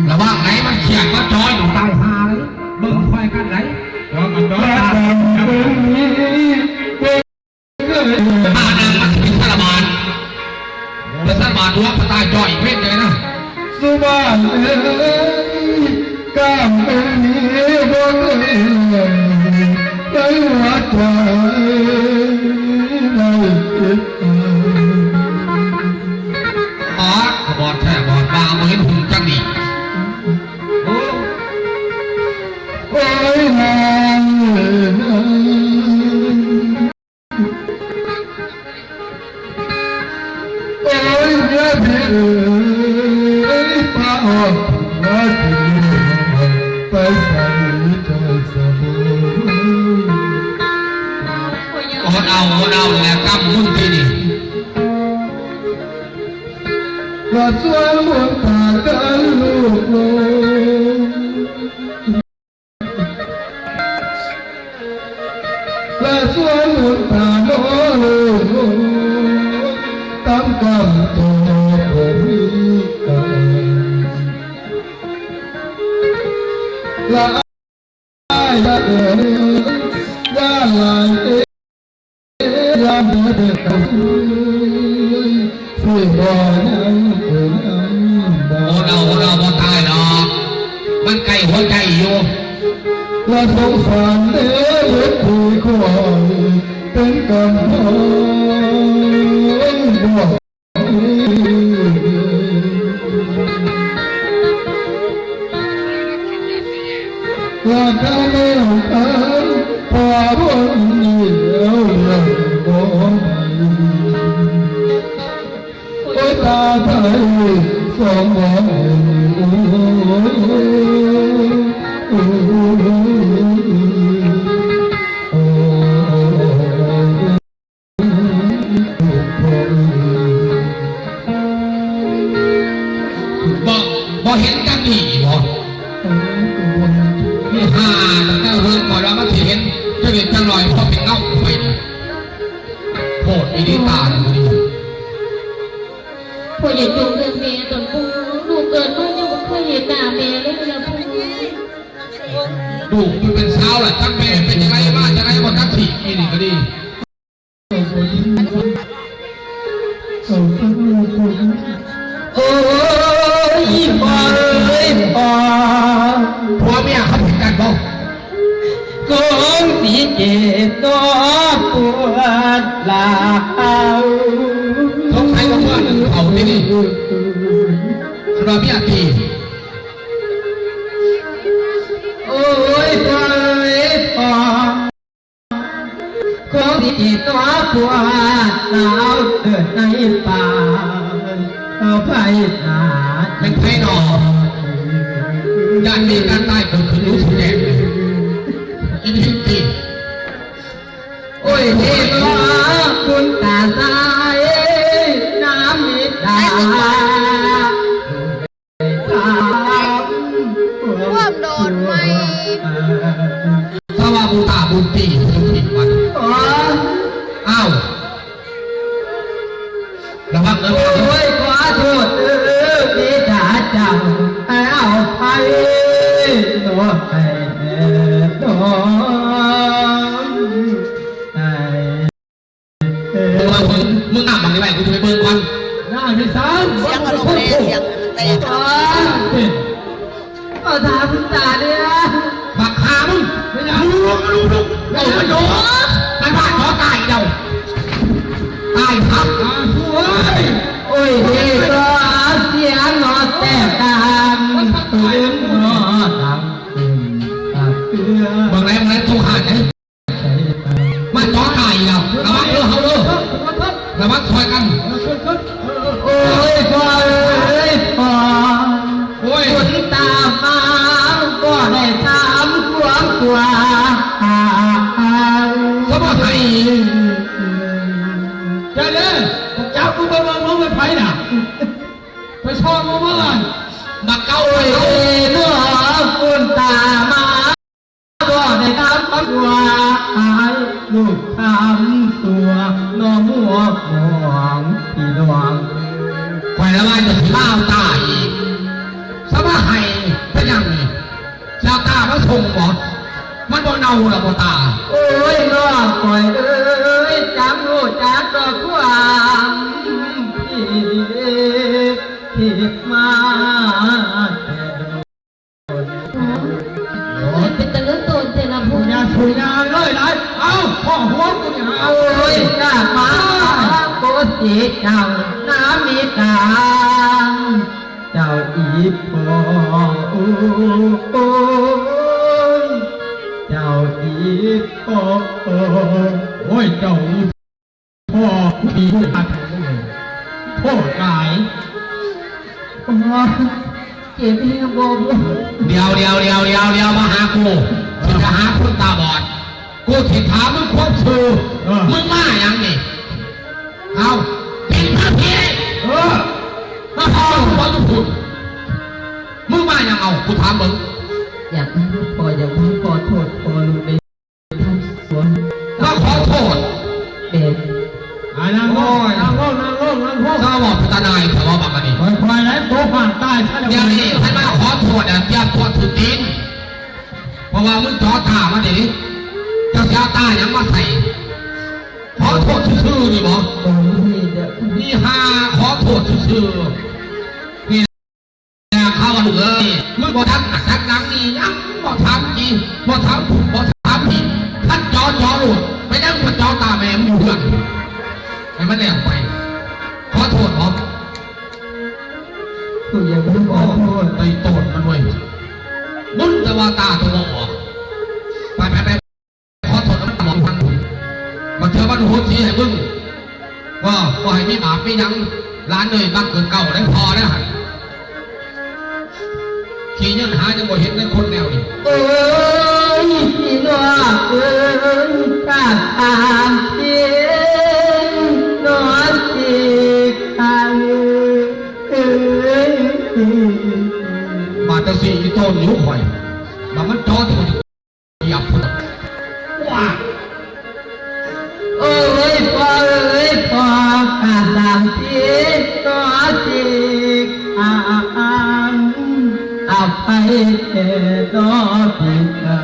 ระว่างไหนมันเขียนว่าจอยอยู่ใต้หาเลยเบิ่งควายกันไหนว่ามันจอยหาหนึ่งมันเป็นสารบานเป็นสารบานตัวพระตายจอยเพชรเลยนะสุบานก้ามเป็นนี้บ่ได้หัวใจไม่คิดขบอดแท้บอดบาเห็นหุ่นจังดีโอ้ยนางโอ้ยเมียพี่ป้าออกมาที่ไปใส่ใจสบโอ้เอาแล้วกำมุ่งที่นี่ก็สวยเหมือนตากันลูกโลและสวยเหมือนตาโลตามกำตัวผมละอายละเอ๋ยย่าลายเอ๋ยย่าเด็กกันช่วยบอกยังเอ๋ยโอ้เราบ่ตายดอกมันไกลหัวใจอยู่และสงสารเด็กที่คอยเป็นกำพร้าบอกว่าถ้าไม่เอาพอบนเดียวยังบ่โอ้ตาไทยสองวันบ่เห็นจังดีบ่นี่ห่าตั้งแต่เรื่องก่อนแล้วมันเห็นจะเห็นจังลอยเพราะเป็นเงาไฟโหดอีดีตาเลยพออย่าจงเรื่องเมย์ตอนพูลูกเกิดมายังไม่เคยเห็นหน้าเมย์เลยนะพูดูมันเป็นเช้าแหละจังเมย์เป็นยังไงบ้างจะได้วันนักขี่นี่ก็ดีโอ้ยปอเลยปอผัวเมียเขาเป็นกันบ่กงสีเจ็บตัวปวดหลาวสงสัยว่าเมื่อนั้นเขาที่นี่เราเมียตีโอ้ยปอเลยปอกงสีเจ็บตัวปวดหลาวเกิดในป่าเอาไผ่หาเป็นไผ่หนอยันมีการตายเกิดขึ้นรู้สึกแย่เลยอินทิตีโอ้ยเทพคุณตาสายน้ำมิตาร่วมโดนไหมถ้าว่าบูตาบุญตีบุญตีวันอ้าวระวังเออโอ้ยขอโทษบิดาเจ้าเอาไปตัวไปตัวมึงอ่านมันได้ไหมกูจะไปเบิ่งก่อนน่าไม่ซ้ำเสียงอารมณ์เลยเสียงแต่เอาถามคุณตาเนี่ยบักขามึงไม่อยากรู้เราไม่รู้มันบ้าขอตายเดาตายครับโอ้ยเฮ้ยก็เสียงนอแต่ตามตื่นนอตังบางไรโทรหาไหนมันขอตายเราระวังเฮาระวังคอยกันโอ้ยพ่อเอ้ยพ่อโอ้ยคุณตามาก็ได้ถามกลัวเขาบอกไทยเจ้าเลยเจ้ากูไปเมืองมึงไปไหนไปช่องมึงเมื่อบักเก้าเลยเมื่อคุณตามาก็ได้ถามกลัวลูกถามตัวน้องมัวมองพี่น้องแขวน แล้วว่าจะเล่าตาอีกสมาให้เป็นยังไงชาวตามาส่งบ่มันบ่เน่าหรอบ่ตาโอ้ยน้องคอยเอ้ยจำรู้จักดอกความผิดมาเป็นตะลึงโตนเจริญพูดอย่าถุยยาเลยไรเอาพ่อหัวกูเนี่ยเอาเอ้ยกล้ามาโกสีเจ้าน้ำมีกาเจ้าอีพอโเจ้าอีพอโอ้ยเจ้าอีพ่อมีอาถรรพ์พ่อกายเจ็บเพียงบ่เดี๋ยวมาหากูจะหาคนตาบอดกูถิถามมึงควบชูมึงมาอย่างนี้เอาเป็นพระเพียมาพอกูบอกทุกคนมึงมาอย่างเอากูถามมึงอยากให้ลูกพ่ออยากให้พ่อโทษพ่อลูกในทำสวนมาขอโทษเป็นนั่งลงถ้าบอกพัฒนายแต่ว่าบางอันนี้คอยแล้วโตผ่านใต้เดี๋ยวนี้ท่านมาขอโทษเตรียมตัวถือตีนเพราะว่ามึงจ่อตามาเดี๋ยวนี้เจ้าเสียตายังมาใส่ขอโทษชื่อนี่บอกนี่ฮาขอโทษชื่อนี่เข้าเลยมึงบอกทักนังนี่ยังบอกทำจีบอกทำถูกบอกทำผิดท่านจ่อหลุดไม่ได้มาจ่อตาแม่มึงเพื่อนให้มันเลี้ยงไปขอโทษบอกกูยังไม่ขอโทษไปโตดมันเว้ยมึงจะว่าตาตัวออกไปขอโทษแล้วมองทางมาเจอมันหัวชี้ให้มึงว่าให้มีหมาไม่ยั้งร้านเลยบ้างเกินเก่าได้พอแล้วขี่เงินหาจะบ่เห็นในคนแนวนี้เอ้ยพี่น้องเอ้ยตาตามเพียงนอนจีคันมาตะสีโตนิ้วข่อยมันจ่อที่มันหยับว้าเอ้ยพ่อการตามเพียงนอนจีคันเอาไปแค่ดอกพิกา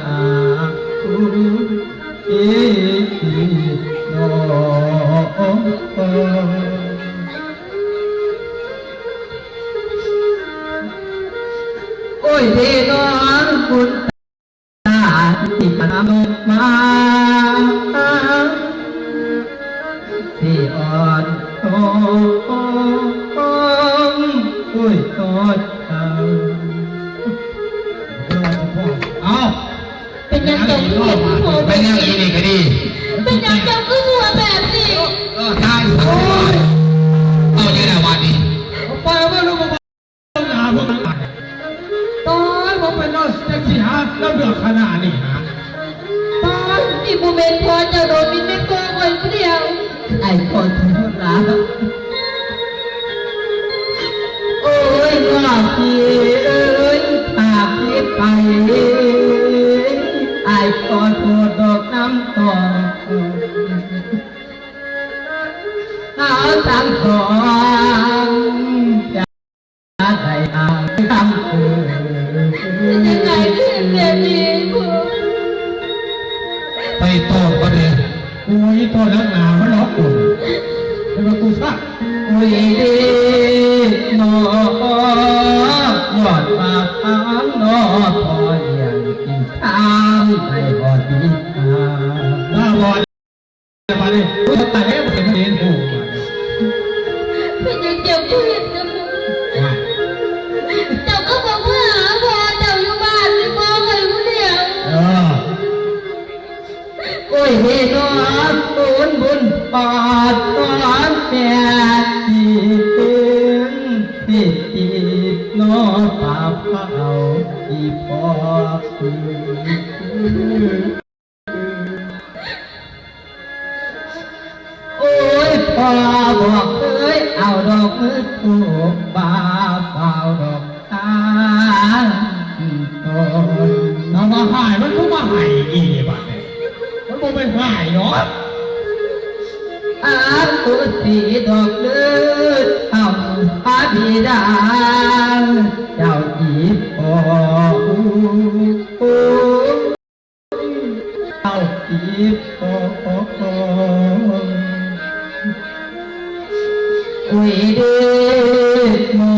น้องโอ้ยเด็กน้องคุณตาที่นำมาที่อ่อนโอ้ยกอดเอาเป็นยังเจ้าคือเห็นผู้หัวเป็นยังอีนี่ก็ดีเป็นยังเจ้าคือหัวแบบนี้ใช่โอ้ยเอาเยอะแล้ววันนี้ไปไม่รู้ว่าหนาพวกนั้นตายว่าเป็นนอสแท็กซี่ฮะแล้วเดือดขนาดนี้ฮะตายที่บุเมนพอเจ้าโดนมินไม่โกงไว้เดียวไอ้คนที่พูดร้ายโอ้ยว่าพี่เอ้ยตาพี่ไปไอ้ขอโทษดอกน้ำตาเอาตั้งสองจะได้เอาทำเกินยังไงเรื่องแบบนี้ไปโตก็ดีกูยี่โตแล้วหนามันล็อกกูเป็นประตูซักกูยี่ดีนอยอดมาทางนอพอเลี้ยงกินข้าวให้บอดีมาบอดมาดิกูตายแล้วเป็นเด่นกูเป็นยังเจ้าคือเห็นกันเจ้าก็บอกว่าพอเจ้าอยู่บ้านไม่พอเลยผู้เดียวโอ้ยเฮนอตูนบุญปอดตอนแก่ที่เป็นที่นอป่าเผาที่พอโอ้ยพอบอกเอ้ยเอาดอกมือถูกบ่าเปล่าดอกตาน้องมาหายมันก็มาหายอีกบ้างมันก็ไม่หายเนาะตัวสีดอกเลือดเอาพัด บิดาเจ้าจีบโอ้เจ้าจีบโอ้อุ้ยเด็กหมอ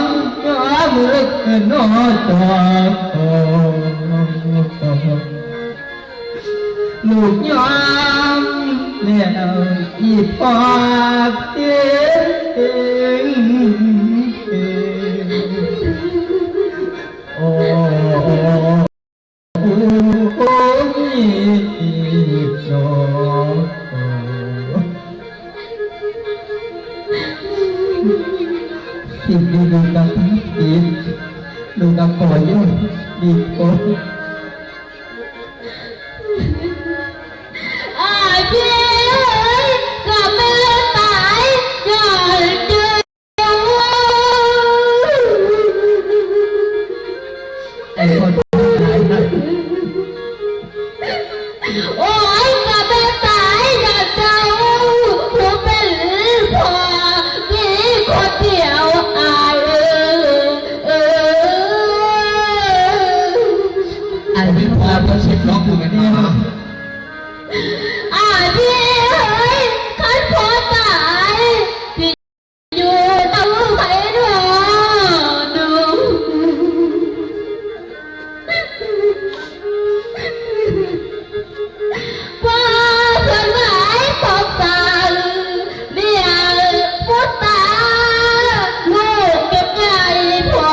นก็มึกนอจอลูกยอมแล้วอีปากเองโอ้โอ้ยโอ้สิ่งดีดูดังทั้งปีดูดังก่อนยุ่งดีโอ้ พี่ก็ไม่ตายอย่าเจอไอ้คนตายนะโอ้ยก็ไม่ตายอย่าเจอผมเป็นพ่อพี่คนเดียวอายอันนี้พอจะเช็ดล็อกอยู่กันเนี่ยพี่เฮ้ยขันพอตายที่อยู่ตู้ไผ่ดอดูว่าเพื่อนหมายตกตาเมียพูดตาลูกเก็บใหญ่พอ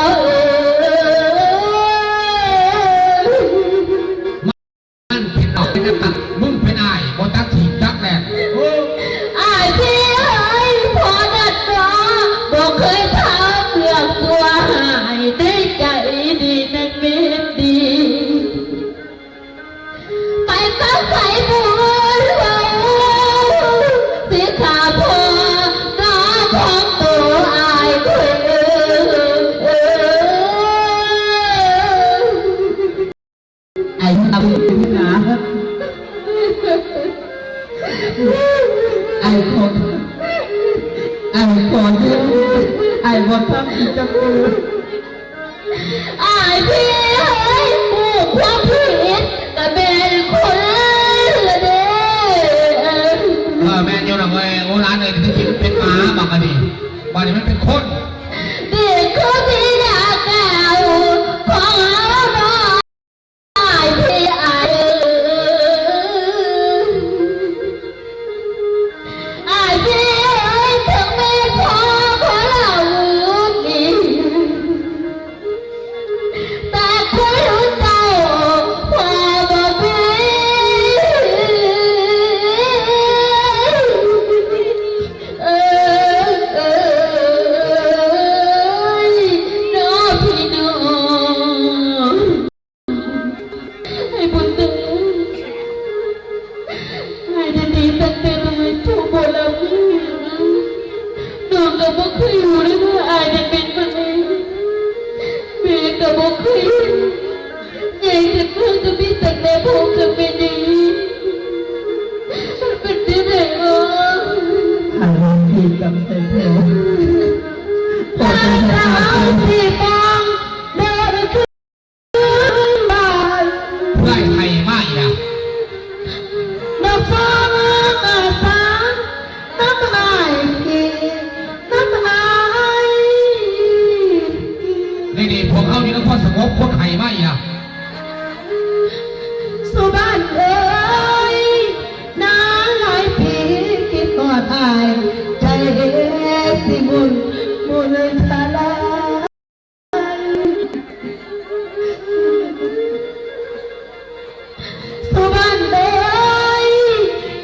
มันเป็นดอกเป็นน้ำตามึงเป็นอายบนตักถีบจักแดดพี่เฮ้ยพอดัดรอบอกเคยทำเรื่องตัวหายได้ใจดีนั่นเม็ดดีไปกับใครบุญเราสิขาพอน้าของตัวอายเคยไอ้ทำเป็นนะไอ้คนไอ้บอกทำผิดจะพูดพี่เฮ้ยผู้ความผิดก็เป็นคนละเด้แม่เจ้าหน้าเว้ยโอ้ร้านเลยที่คิดเป็นหมาบอกกันดิบ้านนี้มันเป็นคน เด็กคนที่อยากแก้วของเราหน่อยพี่พี่เอ้ยถึงไม่พอของเรานี่แต่คนรู้เจ้าพอบอกพี่น้องพี่น้องให้บุญตึงให้ดีๆตั้งแต่ทำไมถูกบอกเราน้องก็บอกเคยอยู่เลยว่าอายจะเป็นคนเองแม่ก็บอกเคยใหญ่จะเพิ่งจะมีแต่แม่ผมจะเป็นอย่างนี้เป็นที่ไหนอ๋ออารมณ์ดีกับเธอพอจะทำที่ฟังเดินขึ้นบ้าน เพื่อไทยไม่อะ น้ำฟ้ามาสาน้ำลายพี่น้ำลาย นี่พวกเขานี่ต้องพอสงบคนไทยไม่อะ สุบ้านเอ้ยน้าลายพี่คิดกอดอายใจสิมุนทลายสุบ้านเอ้ย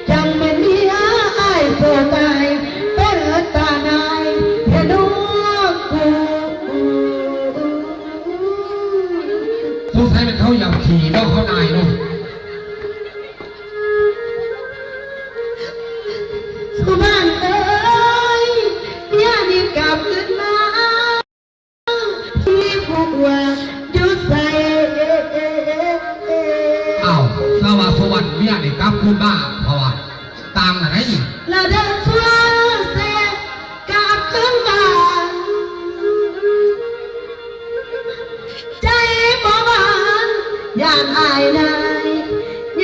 จังเป็นเมียอายโสกายเป็นตานายเห็นลูกกู สงสัยเป็นเขาอยากขี่แล้วเขานายเนาะ สุบ้านเอ้ยอย่ารีบกลับขึ้นมาที่พวกว่าอยู่ใส่ อ้าวสวัสดิ์สวรรค์เมียนี่กลับขึ้นบ้านเพราะว่าตามไหนนี่ เราเดินชัวเสกกลับขึ้นมา อายนาย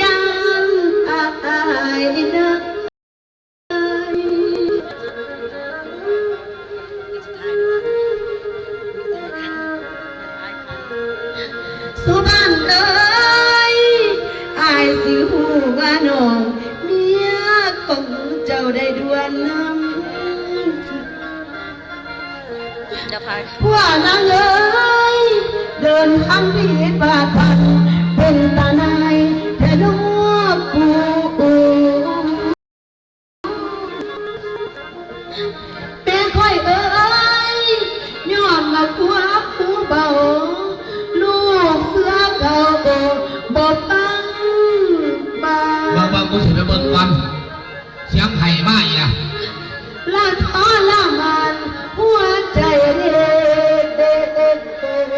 ยังอายนายสุบันเอ้ยอายสิหูว่าน้องเมียของเจ้าได้ด่วนนำว่านางเอ้ยเดินทางผิดบาดพันเป็นตาในายแท่นกปูแม่ค่อยเอ้ยย้อนมาควบหูเบาลูกเสือเก่าบ่ฟังบา บางกูสิไปเบิ่งก่อนเสียงไห่มาอีกนะ ลาท้อละมันหัวใจเด็ด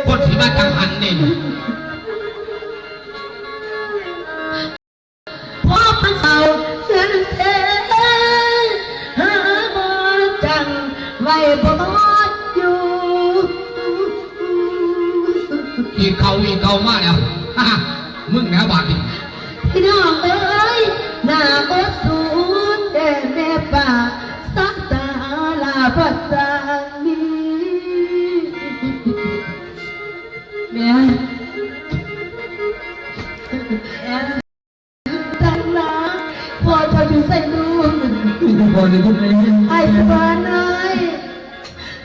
คนที่มาจังหันนี่ พอพันเสาเงินเสหาบ่จังไว้บ่อยู่ อีกเขามาแล้วฮ่ามึงแนวบาดนี่ พี่น้องเอ้ยหน้าอดสูดแต่แม่ป่าสักตาลาพัดสามีแม่จังนะพอเธออยู่ใส่ลูก นี่ก็พอเลยทุกเลย ไอ้สุบานเอ้ย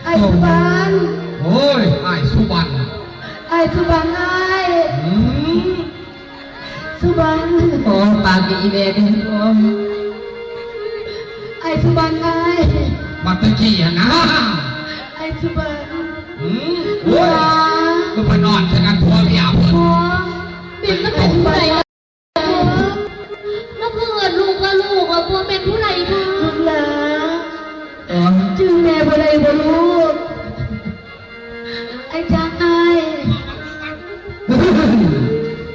ไอ้สุบาน โอ้ยไอ้สุวรรณ ไอ้สุบานเอ้ย อืม สุบาน โอ้ปากอีเมกันโอ้ ไอ้สุบานเอ้ย มาตะกี้อะนะ ไอ้สุบาน อืมโอ้ยก็ไปนอนจะกันทัวร์เมียเพิ่น พ่อเป็นมาเป็นผู้ใดล่ะมาเพื่อนลูกว่าลูกว่าพ่อเป็นผู้ใดคะลูกหลา โอ้ จึงแม่บ่ได้บ่ลูกไอ้จังไอ้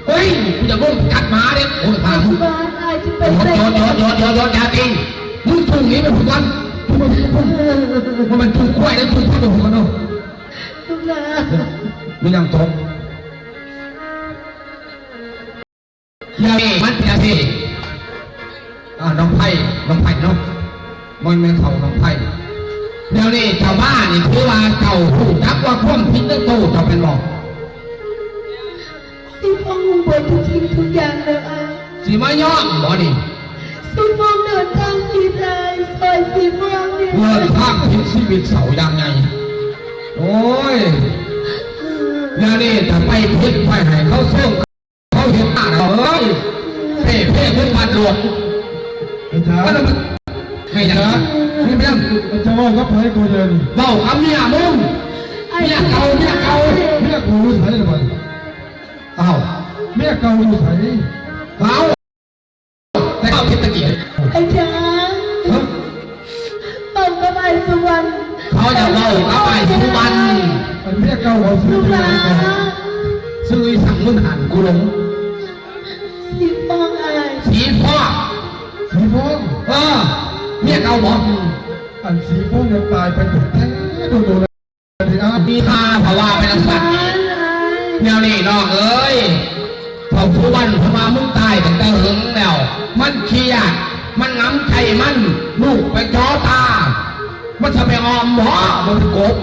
เฮ้ยกูจะมุ่งกัดหมาเด็กโอ้ยพา ไอ้ มึ สุ ง บานไอ้จะไป โอ้ ใส่ ยอย่าตีมึงทุ่งนี้ไปทุกวันมันทุ่งกล้วยแล้วทุ่งข้าวหัวเนาะ ลูกหลา มึงยังตกอย่าเอมันอย่าเอน้องไผ่เนาะมันเป็นเขาน้องไผ่เดี๋ยวนี้ชาวบ้านนี่คือว่าเก่าผู้จักว่าคว่ำพิษโตจะเป็นหลอก สิฟ้องบนทุกสิ่งทุกอย่างเลยไอ้ สีมาย่อมบ่นี่ สิฟ้องเดินทางที่ใดซอยสิฟ้องเนี่ย เงินภาคพิษชีวิตเสายังไงโอ้ยเดี๋ยวนี้ถ้าไปพิษไปให้เขาส่งเขาเห็นหน้าเราเอ้ยเพ่ขึ้นมาหลวง อาจาร ก็ ย์ ต้องให้ยังนะนี่เป็น อาจารย์ว่าก็ไปกูเดิน เบาคำเมียมึงเมียเก่า เมียกูรู้ใส่หรือเปล่า เอ้า เมียเก่ารู้ใส่ เขาแต่เขาพิษตะเกียบ ไอ้ช้าง ต้องกับไอ้สุวรรณ เขาจะเบากับไปสุวรรณ อันเมียเก่าเขาซื้ ลู อก หลา ที่ไหนกัน ซื้อสั่งมึงหันกูหลง สิฟ้องไอ้ สีฟ้า สีฟ้อง เมียเก่าบอก อันสีฟ้องยังตายไปถูกแท้ดูเลยดิอา มีค่าเพราะว่าเป็นสัตว์เดี๋ยวนี้น้องเอ้ยพอสุวรรณพมามึงตายตั้งแต่หึงแล้วมันเครียดมันงำใจมันลูกไปจ้อตา มันจะไปออมหมอมันกบ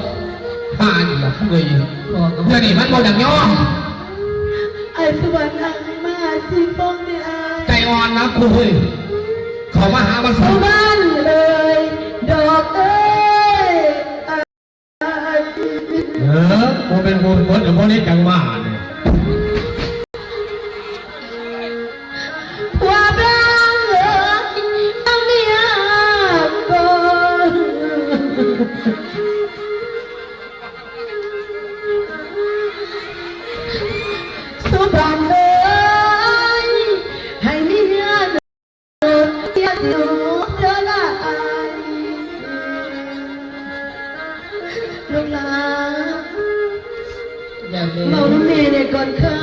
หาดีละเลยเดี๋ยวนี้มันบ่ดังย่อ ไอ้สุวรรณไอ้มาสิฟ้องเนี่ย ใจอ่อนนะคุยเขามาหามาส สุ อน วรรณเลยดอกเอ้ย โมเป็นโมเป็นหรือโมนี้จังหวะเนี่ย ผัวบ้างเอ้ยทั้งเมียก่อนสุวรรณเอ้ยให้เมียเดินเมียสิลูกเด้อละอายลูกหลาน อย่าเล เมาน้ำเมย์เนี่ยก่อนคำ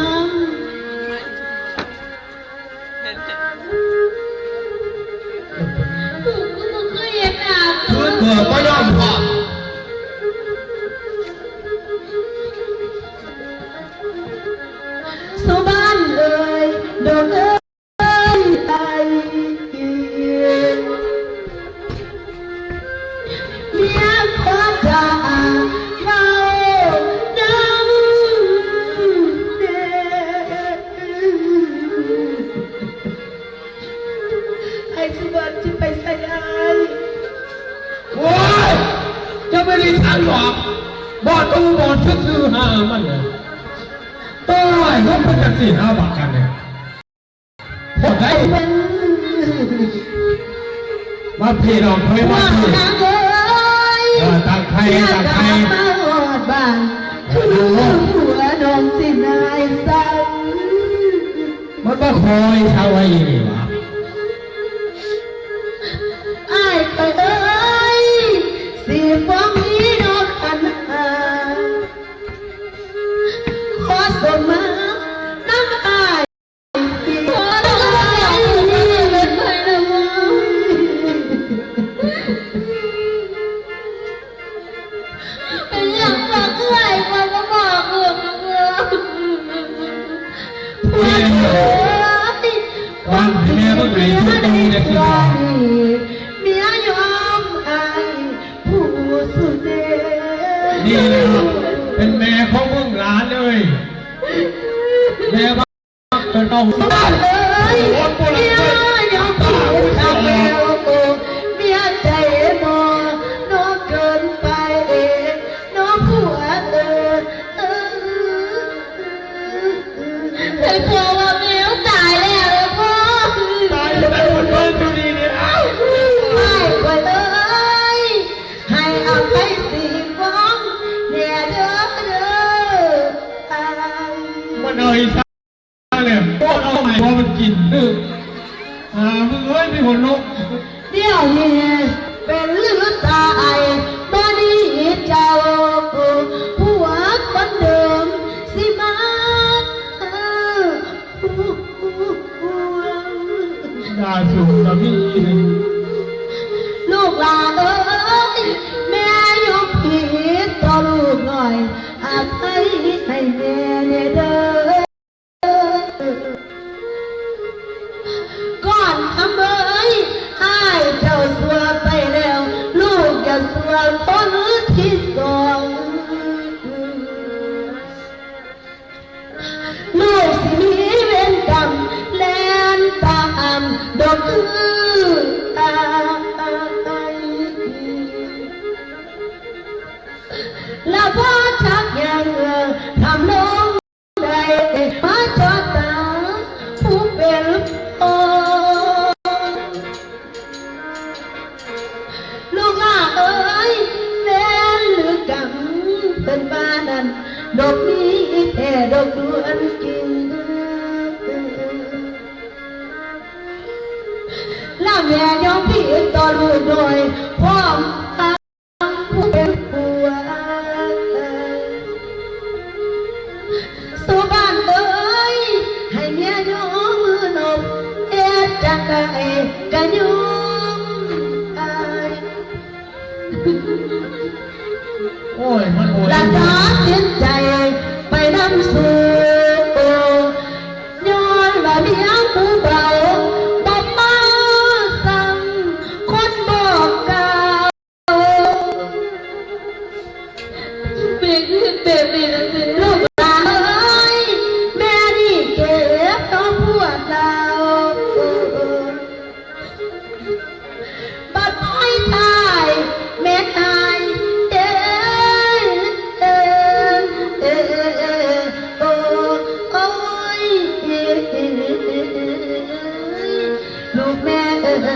ถูกก็บอกเคยเห็นอาบ เกิดเกิดก็ย่อมพอ สุบันเอ้ เอ้ยไอ้เมียขอจะเมาน้ำเด้ไอ้สุวรรณจะไปใส่ไอ้ โอ้ยจะไม่ได้ทันหรอกบ่ตู้บ่ซื่อๆหามันเนี่ยต้อยเขาเป็นจังสี่ห้าบาทกันเนี่ยพอได้มาพี่น้องเคยมาพี่ต่างใครต่างใคร มาหอดบ้านคือหัวนมสินายสั่ง มันมาคอยชาวไอ้นี่วะ ไอ้ไปเอ้ยสีฟ้องนี้นกขันหาขอสมาน้ำอายขอน้ำอายนี่เป็นไปนะมั้งเป็นอย่างบอกเอ้ยมันก็บอกเอื้อมเอื้อมพวกเอ้ย ความที่แม่ต้องไหนทุกตรงเนี่ยคือ เมียยอมอายผู้สุดเดช นี่นะครับเป็นแม่ของพวกหลานเลยแม่ว่าเป็นต้อง บ้านเลยเมียยอมผู้ทำแล้วเมียใจมอน้องเกินไปน้องผัวเฮ้ยพ่อว่าเมียตายแล้วเลยพ่อ ตายแต่คนเบิ่งดูดีเนี่ยเอ้า ให้ไว้เลยให้เอาไปสีฟ้องเนี่ยเด้อเด้อ มันเอาอีสานเลยพวกเอาไหนพอมันกินมึงเอ้ยมีหัวนก เดี๋ยวนี้เป็นเลือดตายบ่นี้เจ้าผัวคนเดิมสิมา ด่าสูงนะพี่ ลูกหลานเอ้ยแม่ยกผิดต่อลูกหน่อยอภัยให้แม่เนี่ยเด้อก่อนทำเอ้ยให้เจ้าสัวไปแล้วลูกอย่าสัวคนที่สองลูกสิมีเวรกรรมแลนตามดอกตายแล้วพ่อชักยังทำน้องได้มาจอดตาผู้เป็นพ่อลูกหลานเอ้ยแม่หรือกังเป็นบ้านนั้นดอกนี้แค่ดอกดวนกินแล้วแม่ยอมพี่ต่อลูกโดยพ่อผู้เป็นผัวสู่บ้านเอ้ยให้เมียยอมมือนบเอ็ดจังไก่กันยมอาย โอ้ยมันโอ้ย และตัดสินใจไปนำสู่ย้อนว่าเมียผู้เบาบอกมาสั่งคนบอกกล่าวเป็นแบบนี้นะสิลูกหลานเอ้ยแม่นี่เก็บต้องพวดเราบัดไม้ตายแม่ตายเอ้ยโอ้ยลูกแม่เอ้ยแม่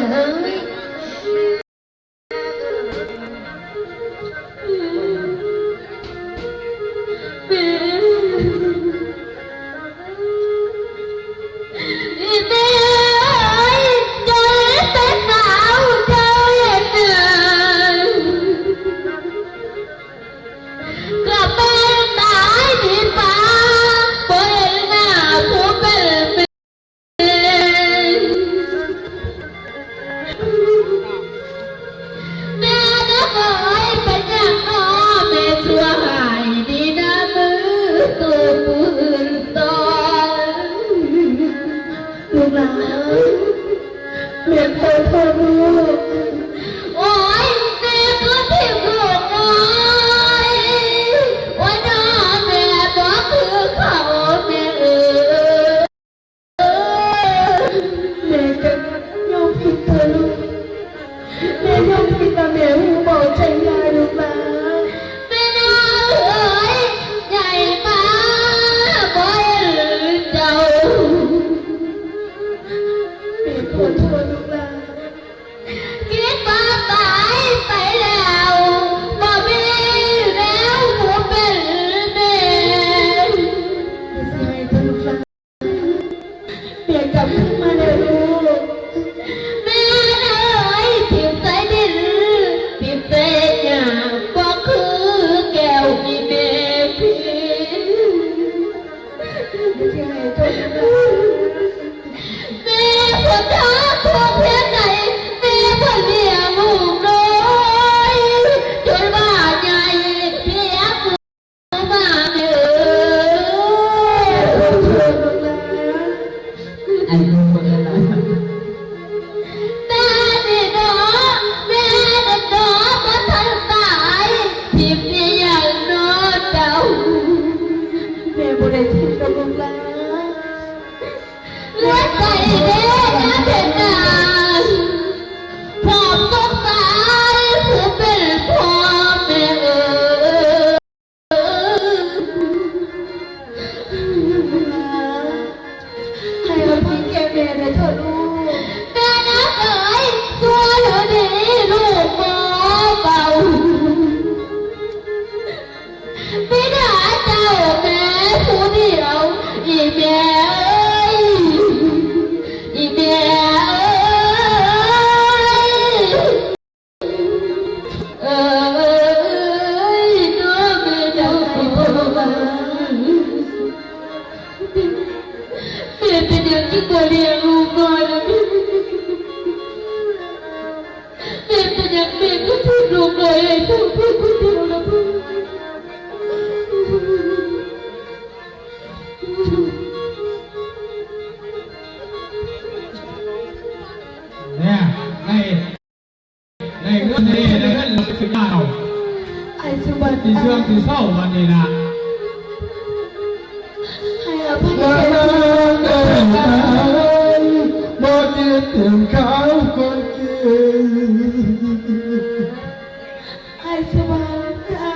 ขอโทษลูกโอ้ยแม่ก็ที่ลูกน้อยว่าน้าแม่ก็คือเขาแม่แม่ก็ยอมผิดเธอลูกแม่ยอมผิดแต่แม่หูเบาใจยายลูกนะแม่น้าเอ๋ยใหญ่มาบ่อยเจ้าแม่ขอโทษลูกนะคิดว่าตายไปแล้วบ่มีแล้วหัวเป็นแม่ไม่ใช่เธอลูกนะเปลี่ยนกลับขึ้นมาเลยลูกแม่เอ๋ยทิ่มใส่ดินทิ่มใส่หญ้าก็คือแก้วมีแม่พี่ไม่ใช่เธอลูกนะแม่ปวดท้องทุกเพียงไหนแม่พ่อเลี้ยงลูกน้อยจนว่าใหญ่เพียงมาเด้อไอ้ลูกคนละแม่เด็กน้อแม่เด็กน้อบ่ทันตายทิพย์นี่ยังนอนเจ้าแม่บ่ได้ทิพย์กับลูกหลานเลือดใจเด้นะเพชรนางพร้อมต้องตายผู้เป็นพ่อแม่เอ๋ยให้อภัยแก่แม่ได้เถอะลูกแม่นะเอ๋ยตัวเหลือดีลูกหมอเบาไม่ได้เจ้าแม่ผู้เดียวอีแม่เอ้ยอีแม่เอ้ยเอ้ยน้องแม่เจ้าแม่เป็นอย่างที่ตัวเลี้ยงลูกน้อยนะแม่เป็นอย่างแม่ก็ทิ้งลูกน้อยให้เจ้าเพื่อนคนเดียวนะเพื่อน เนี่ยในเรื่องนี้ในเรื่องเราคือหน้าเรา ไอ้สุบัน ที่เชื่อมที่เศร้าวันนี้นะ ให้อภัย แล้ว แก่ เดินทางบ่คิดถึงเขาคนเก่ง ไอ้สุบันไอ้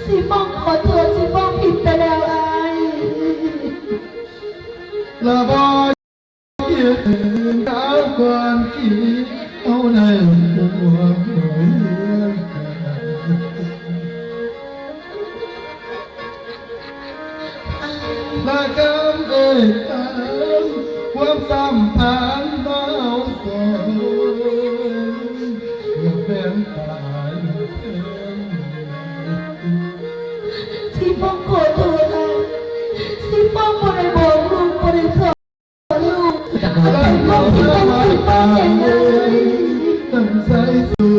สีฟองขอโทษสีฟองผิดไปแล้วไอ้ และบ่คิดถึงเขาคนเก่งเอาในหัวหัวและกำเอ่ยตามความสัมพันธ์เราสองอย่าเป็นตายเป็น สีฟองขอโทษไอ้สีฟองบ่ได้บอกลูกบ่ได้สอนลูกแต่ลูกที่เป็นสีฟองอย่างนั้น ตั้งใจสู้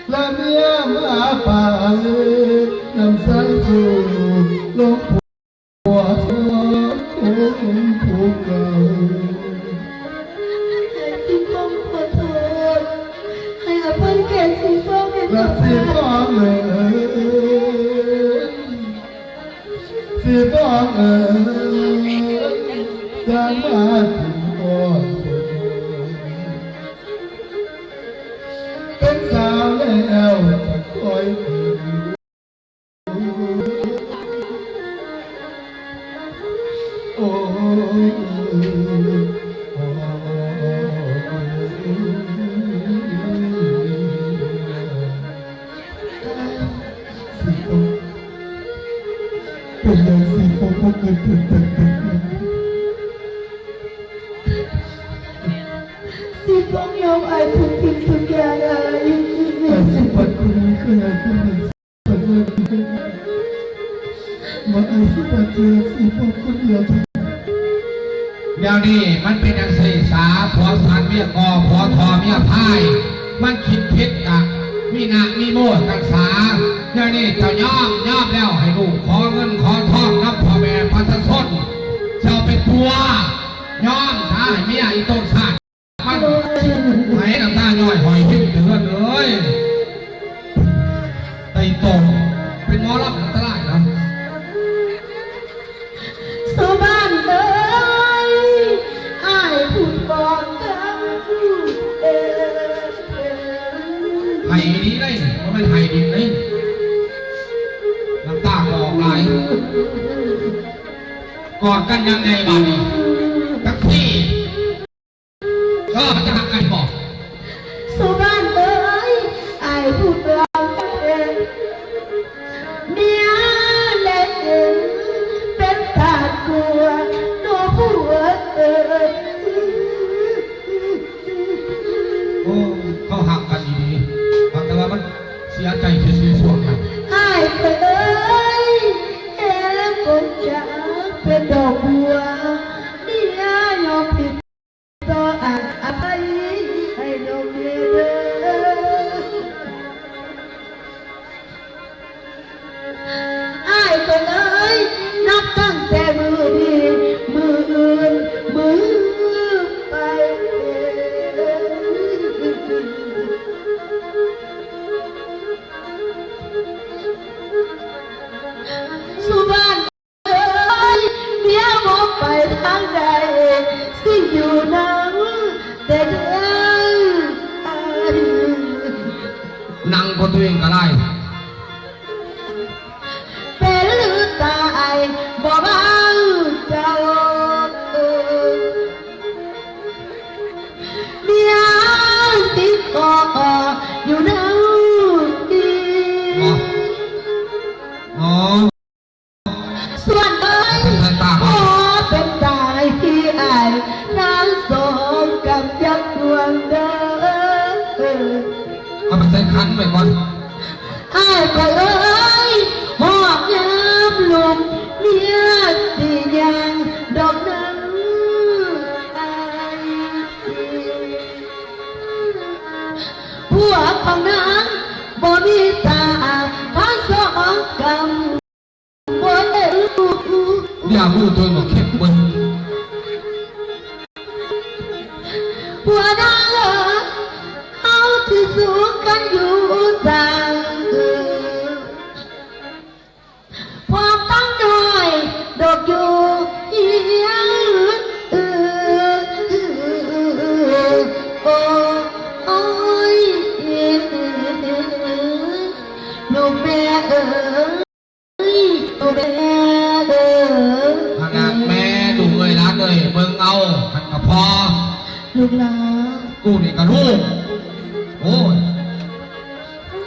และเมียมาป่าเลยตั้งใจสู้ลงหัวเธอคงผูกเก่า ให้สีฟองขอโทษให้อภัยแก่สีฟองให้ และ ต่อไป สิบอกเลยสิบอกจะมาถึงก่อนเป็นสาวแล้วจะคอยโอ้เป็นอย่างสิพวกเกิดขึ้นแต่ สีฟองยอมไอ้ทุกสิ่งทุกอย่างไอ้ สิปัดคุณเคยคุณหนึ่งปัดเลยมาไอ้สิปัดเจอสิพวกคุณเดียว เดี๋ยวนี้มันเป็นอย่างสี่สาผัวสันเมียกอผัวทอเมียพาย มันคิดผิดอ่ะ มีหนักมีโมดกันษาเดี๋ยวนี้เจ้าย่อมแล้วให้ลูกขอเงินขอทองนับพ่อแม่พัสสนเจ้าเป็นตัวย่อมช้าให้เมียอีต้นชาติมันไหนน้ำตาย่อยหอยหิ้วเดือดเลยไต่ตรงเป็นหมอรับอันตรายนะ สุบ้านเอ้ยอ้ายพูดบอกกันไห้ดีเลยมันเป็นไห้ดีเลยน้ำตาออกไหลกอดกันยังไงบ้างนี่ทักซี่จะหักกันบอก สุบ้านเอ้ยอ้ายพูดบอกกันเมียเล็กเป็นตากลัวโน้ผัวโอ้เขาหักกันดีๆแต่ว่ามันเสียใจเสียส่วนกัน อ้ายเอ้ยเอ๋คงจะเป็นดอกบัวเมียยอมผิดต่ออภัยให้น้องเมียเด้ออ้ายก็เลยนับตั้งแต่มือดีมืออื่นมือไปสุบ้านเอ้ยเมียบอกไปทางใดสิอยู่นั้นแต่เดินอ้าย นั่งบนตัวเองก็ได้ เป็นหรือตายบ่บ้างเจ้าเมียสิก่ออยู่นั้นดี อ๋อ ส่วนเอ้ยขอเป็นตายที่อายนางสมกับยักษ์ดวงเด้อ เอาไปใส่คันไปก่อน อ้ายก็เอ้ยหอบยามลมเมียสิยังดอกนั้นอายผัวของนางบ่มีตาทั้งสองกำบ่ได้รู้ อย่าพูดตัวบอกเข้มบน ผัวนางเอ๋ยเอาที่สูงกันอยู่ต่างความตั้งน้อยดอกอยู่เอียงโอ้ยหนูแม่เอ๋ยหนูแม่เอ๋ย ขนาดแม่ดูเลยร้านเลยเบิ่งเอาขันกับพอ ลูกหลาน กูนี่กับลูกโอ้ย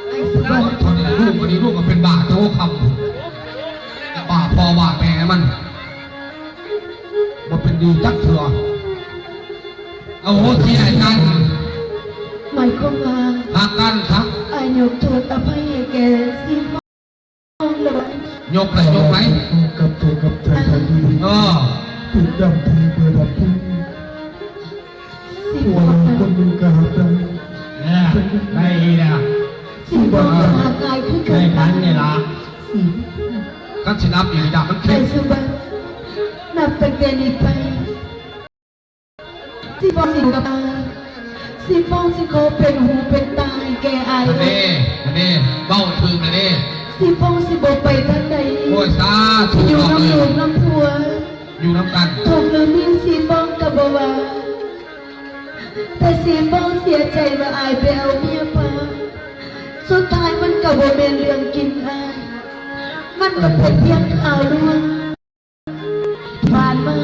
ไอ้สุวรรณ ตอนนี้ลูกคนนี้ลูกก็เป็นบาทโตคำบาพอบาแม่มันเป็นดีจักเถื่อเอาโหที่ไหนกัน หมายความว่า หักกันครับ ไอ้ยกโทษอภัยให้แกสิฟ้องเลย ยกเลยยกไหม กับตัวกับใจทันที ถูกดำทีเปิดดับพุ่ง สิ หัว ฟ้อง คนดูกระหับดัง ได้นะ สิฟ้องหากายคือกัน สิ กันสินับอย่างดับมัน ไอ้ เข้ม สุวรรณนับตั้งแต่นี้ไปสิฟ้องสิกับตายสิฟ้องสิขอเป็นหูเป็นตายแกไอ้ อันนี้เบ้าถึงอันนี้ สิฟ้องสิบอกไปทางไหน โอ้ยซาถูก อยู่ ต้อง น้ำ เล หลว ย งน้ำผัว อยู่น้ำกัน ถูกหรือมีสิฟ้องกับบ่ว่าแต่สิฟ้องเสียใจว่าอายไปเอาเมียไปสุดท้ายมันก็บ่เป็นเรื่องกินอายมันก็เป็นเพียงข่าวลวงผ่านมา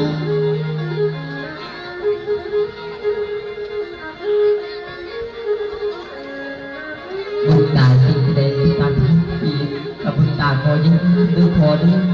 บุญตาสิ่งใดที่ตามทั้งปีกับบุญตาขอยิ่งดูพอด้วย